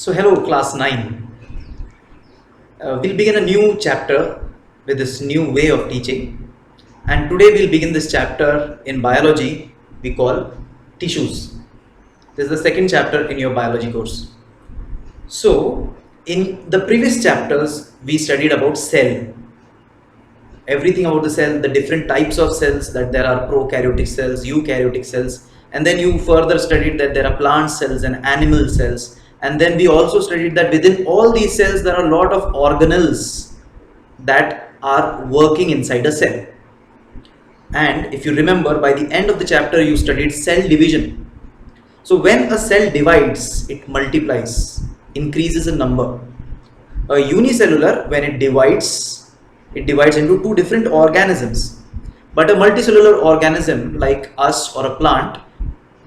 So hello class 9. We'll begin a new chapter with this new way of teaching, and today we'll begin this chapter in biology we call tissues. This is the second chapter in your biology course. So in the previous chapters we studied about cell, everything about the cell, the different types of cells, that there are prokaryotic cells, eukaryotic cells, and then you further studied that there are plant cells and animal cells, and then we also studied that within all these cells there are a lot of organelles that are working inside a cell. And if you remember, by the end of the chapter you studied cell division. So when a cell divides, it multiplies, increases in number. A unicellular, when it divides into two different organisms. But a multicellular organism like us or a plant,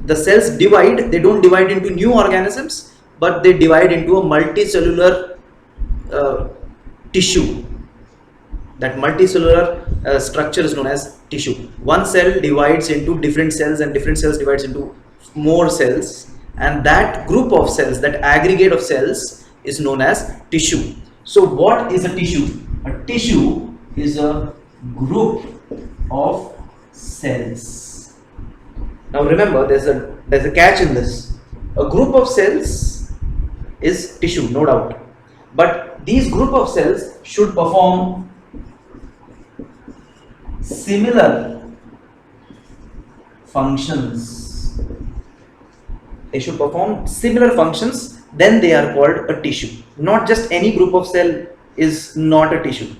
the cells divide, they don't divide into new organisms, but they divide into a multicellular tissue. That multicellular structure is known as tissue. One cell divides into different cells, and different cells divides into more cells, and that group of cells, that aggregate of cells, is known as tissue. So what is a tissue? A tissue is a group of cells. Now remember, there's a catch in this. A group of cells is tissue, no doubt, but these group of cells should perform similar functions. They should perform similar functions, then they are called a tissue. Not just any group of cell is not a tissue.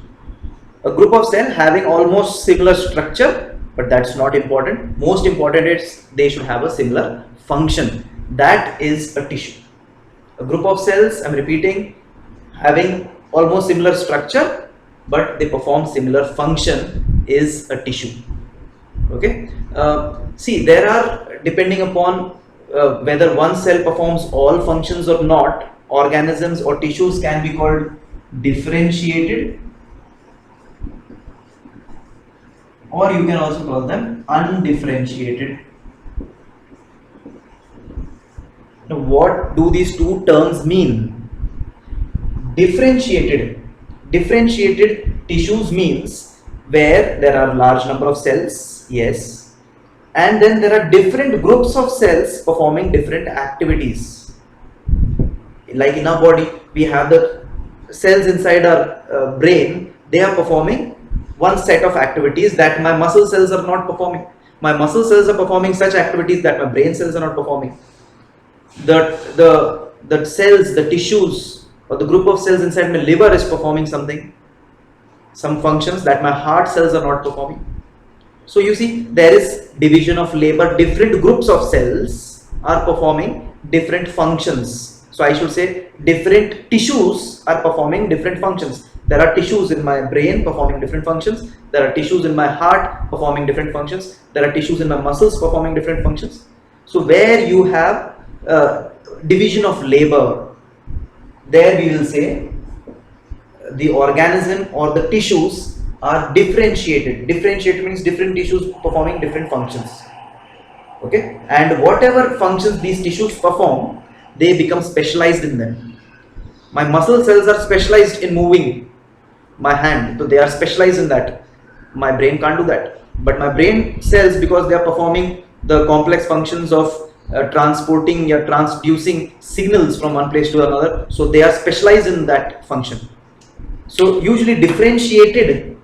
A group of cell having almost similar structure, but that's not important. Most important is they should have a similar function. That is a tissue. A group of cells, I'm repeating, having almost similar structure, but they perform similar function, is a tissue. Okay. See, there are, depending upon whether one cell performs all functions or not, organisms or tissues can be called differentiated, or you can also call them undifferentiated. Now, what do these two terms mean? Differentiated tissues means where there are large number of cells, yes, and then there are different groups of cells performing different activities. Like in our body, we have the cells inside our brain, they are performing one set of activities that my muscle cells are not performing. My muscle cells are performing such activities that my brain cells are not performing. The cells, the tissues, or the group of cells inside my liver is performing some functions that my heart cells are not performing. So you see, there is division of labor. Different groups of cells are performing different functions. So I should say different tissues are performing different functions. There are tissues in my brain performing different functions. There are tissues in my heart performing different functions. There are tissues in my muscles performing different functions. So where you have division of labor, there we will say the organism or the tissues are differentiated. Differentiated means different tissues performing different functions. Okay, and whatever functions these tissues perform, they become specialized in them. My muscle cells are specialized in moving my hand, so they are specialized in that. My brain can't do that, but my brain cells, because they are performing the complex functions of transporting or transducing signals from one place to another, so they are specialized in that function. So usually differentiated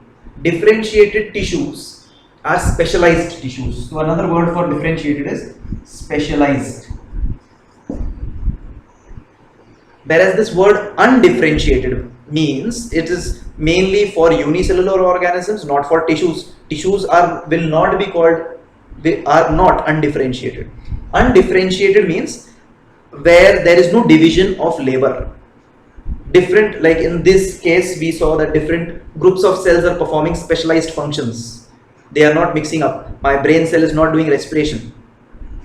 tissues are specialized tissues. So another word for differentiated is specialized. Whereas this word undifferentiated means it is mainly for unicellular organisms, not for tissues. Tissues are not undifferentiated. Undifferentiated means where there is no division of labor. Different, like in this case we saw that different groups of cells are performing specialized functions. They are not mixing up. My brain cell is not doing respiration.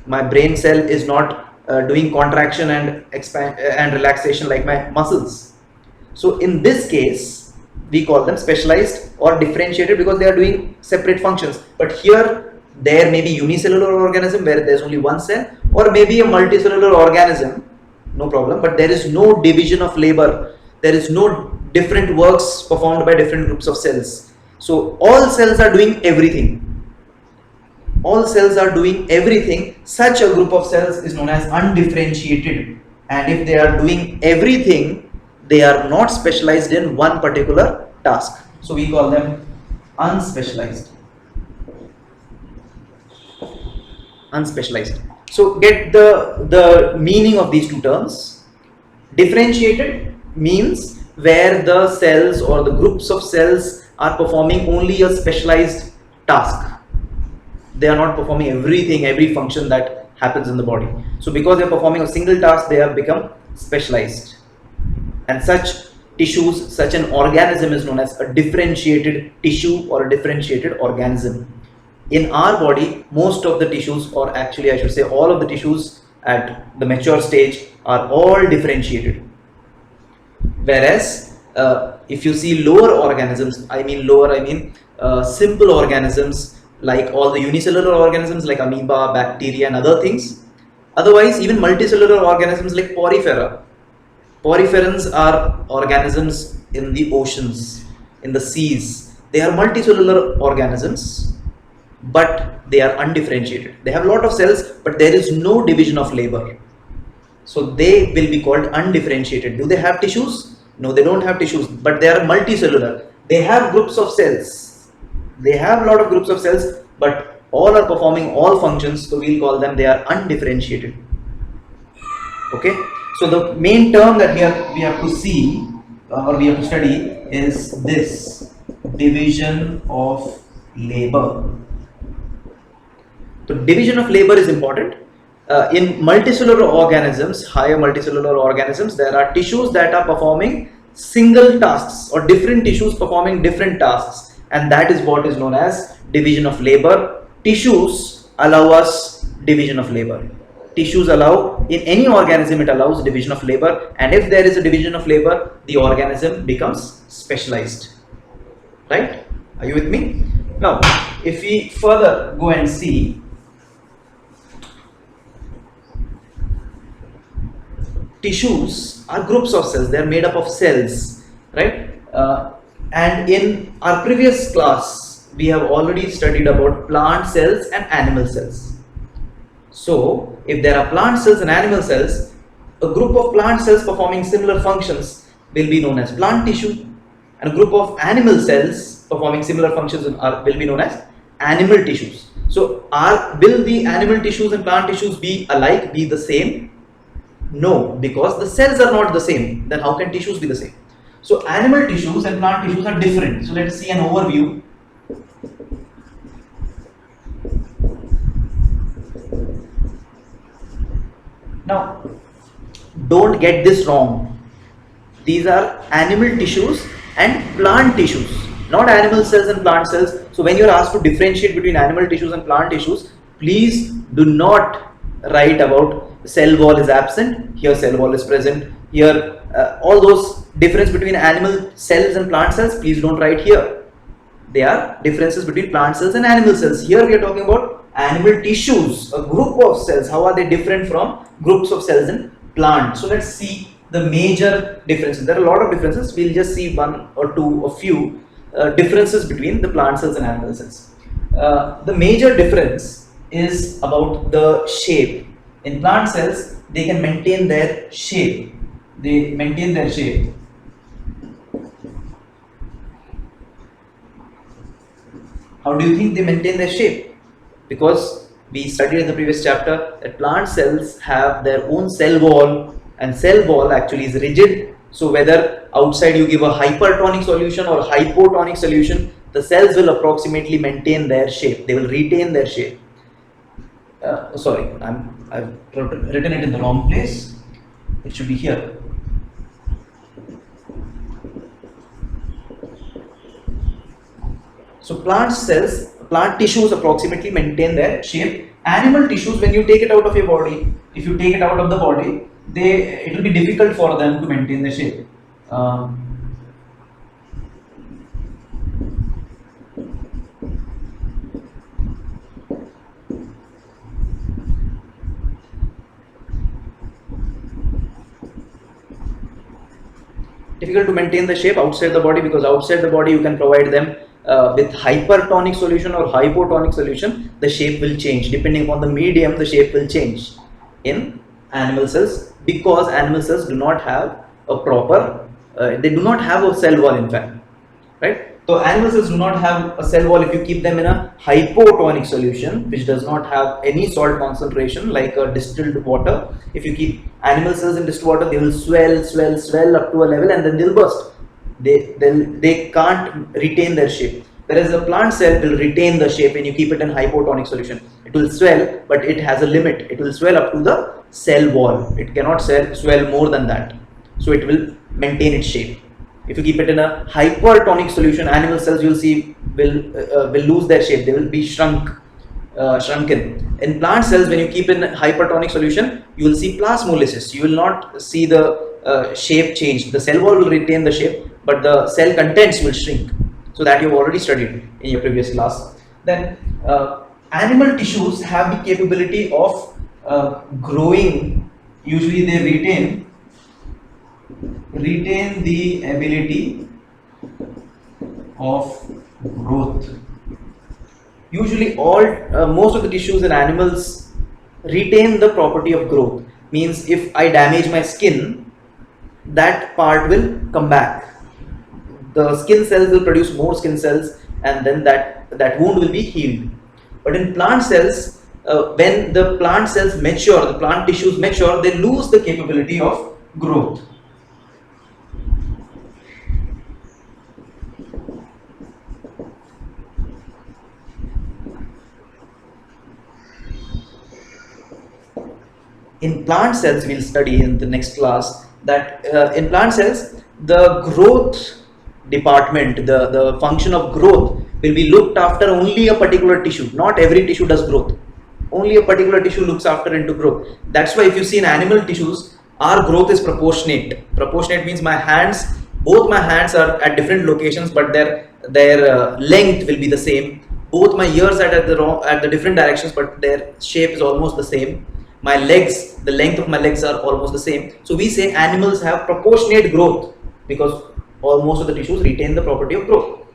My brain cell is not doing contraction and expand and relaxation like my muscles. So in this case we call them specialized or differentiated because they are doing separate functions. But here there may be unicellular organism where there is only one cell, or maybe a multicellular organism no problem, but there is no division of labor. There is no different works performed by different groups of cells. So all cells are doing everything. All cells are doing everything. Such a group of cells is known as undifferentiated. And if they are doing everything, they are not specialized in one particular task. So we call them unspecialized. Unspecialized. So get the meaning of these two terms. Differentiated means where the cells or the groups of cells are performing only a specialized task. They are not performing everything, every function that happens in the body. So because they are performing a single task, they have become specialized. And such tissues, such an organism is known as a differentiated tissue or a differentiated organism. In our body, most of the tissues, or actually I should say all of the tissues at the mature stage, are all differentiated. Whereas if you see lower organisms, simple organisms like all the unicellular organisms like amoeba, bacteria and other things. Otherwise, even multicellular organisms like porifera. Poriferans are organisms in the oceans, in the seas. They are multicellular organisms, but they are undifferentiated. They have a lot of cells, but there is no division of labor. So they will be called undifferentiated. Do they have tissues? No, they don't have tissues, but they are multicellular. They have groups of cells. They have a lot of groups of cells, but all are performing all functions, so we'll call them, they are undifferentiated. Okay, so the main term that we have to see or we have to study is this division of labor. So division of labor is important. In multicellular organisms, higher multicellular organisms, there are tissues that are performing single tasks or different tissues performing different tasks, and that is what is known as division of labor. Tissues allow us division of labor. Tissues allow, in any organism it allows division of labor, and if there is a division of labor, the organism becomes specialized. Right? Are you with me? Now, if we further go and see, tissues are groups of cells. They are made up of cells, right? And in our previous class, we have already studied about plant cells and animal cells. So, if there are plant cells and animal cells, a group of plant cells performing similar functions will be known as plant tissue, and a group of animal cells performing similar functions will be known as animal tissues. So, will the animal tissues and plant tissues be alike, be the same? No, because the cells are not the same. Then how can tissues be the same? So animal tissues and plant tissues are different. So let's see an overview. Now, don't get this wrong. These are animal tissues and plant tissues, not animal cells and plant cells. So when you are asked to differentiate between animal tissues and plant tissues, please do not write about cell wall is absent, here cell wall is present, here all those difference between animal cells and plant cells, please don't write here. They are differences between plant cells and animal cells. Here we are talking about animal tissues, a group of cells. How are they different from groups of cells in plant? So let's see the major differences. There are a lot of differences. We'll just see one or two, a few differences between the plant cells and animal cells. The major difference is about the shape. In plant cells, they can maintain their shape. They maintain their shape. How do you think they maintain their shape? Because we studied in the previous chapter that plant cells have their own cell wall, and cell wall actually is rigid. So whether outside you give a hypertonic solution or hypotonic solution, the cells will approximately maintain their shape. They will retain their shape. Sorry, I've written it in the wrong place. It should be here. So plant cells, plant tissues approximately maintain their shape. Animal tissues, when you take it out of your body, if you take it out of the body, it will be difficult for them to maintain their shape. difficult to maintain the shape outside the body, because outside the body you can provide them with hypertonic solution or hypotonic solution. The shape will change depending upon the medium. The shape will change in animal cells, because animal cells do not have a proper they do not have a cell wall, in fact, right? So animal cells do not have a cell wall. If you keep them in a hypotonic solution which does not have any salt concentration, like a distilled water, if you keep animal cells in distilled water, they will swell up to a level and then they'll burst. They can't retain their shape. Whereas a plant cell will retain the shape when you keep it in hypotonic solution. It will swell, but it has a limit. It will swell up to the cell wall. It cannot swell more than that. So it will maintain its shape. If you keep it in a hypertonic solution, animal cells, you'll see, will lose their shape. They will be shrunken. In plant cells, when you keep in hypertonic solution, you will see plasmolysis. You will not see the shape change. The cell wall will retain the shape, but the cell contents will shrink. So that you've already studied in your previous class. Then animal tissues have the capability of growing. Usually they retain the ability of growth. Usually most of the tissues in animals retain the property of growth. Means if I damage my skin, that part will come back. The skin cells will produce more skin cells, and then that wound will be healed. But in plant cells, when the plant cells mature, the plant tissues mature, they lose the capability of growth. In plant cells, we'll study in the next class that in plant cells, the growth department, the function of growth will be looked after only a particular tissue. Not every tissue does growth. Only a particular tissue looks after into growth. That's why if you see in animal tissues, our growth is proportionate. Proportionate means both my hands are at different locations, but their length will be the same. Both my ears are at the different directions, but their shape is almost the same. My legs, the length of my legs are almost the same. So we say animals have proportionate growth because almost of the tissues retain the property of growth.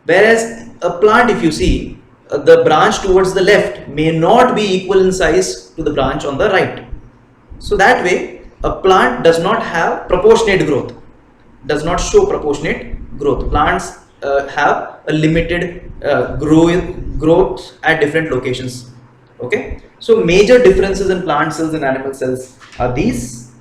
Whereas a plant, if you see, the branch towards the left may not be equal in size to the branch on the right. So that way, a plant does not have proportionate growth, does not show proportionate growth. Plants have a limited growth at different locations. Okay, so major differences in plant cells and animal cells are these,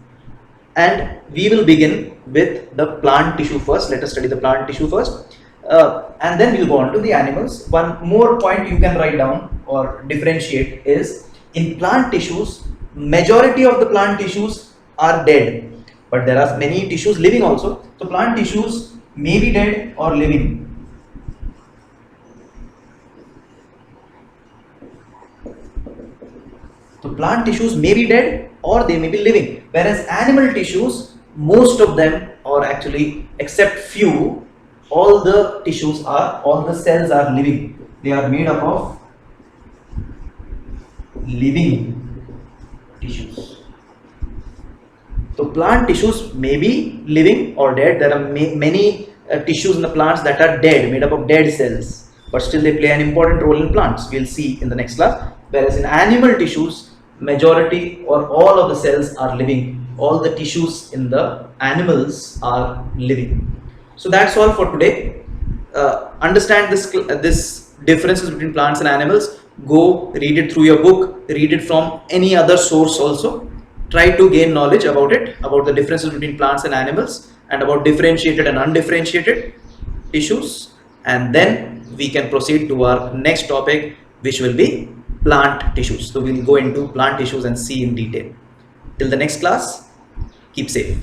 and we will begin with the plant tissue first. Let us study the plant tissue first, and then we'll go on to the animals. One more point you can write down or differentiate is, in plant tissues, majority of the plant tissues are dead, but there are many tissues living also. So plant tissues may be dead or living. So plant tissues may be dead or they may be living, whereas animal tissues, most of them, or actually except few, all the cells are living. They are made up of living tissues. So plant tissues may be living or dead. There are many tissues in the plants that are dead, made up of dead cells, but still they play an important role in plants. We'll see in the next class. Whereas in animal tissues, majority or all of the cells are living. All the tissues in the animals are living. So that's all for today. Understand this differences between plants and animals. Go read it through your book, read it from any other source also. Try to gain knowledge about it, about the differences between plants and animals, and about differentiated and undifferentiated tissues. And then we can proceed to our next topic, which will be plant tissues. So we'll go into plant tissues and see in detail. Till the next class, keep safe.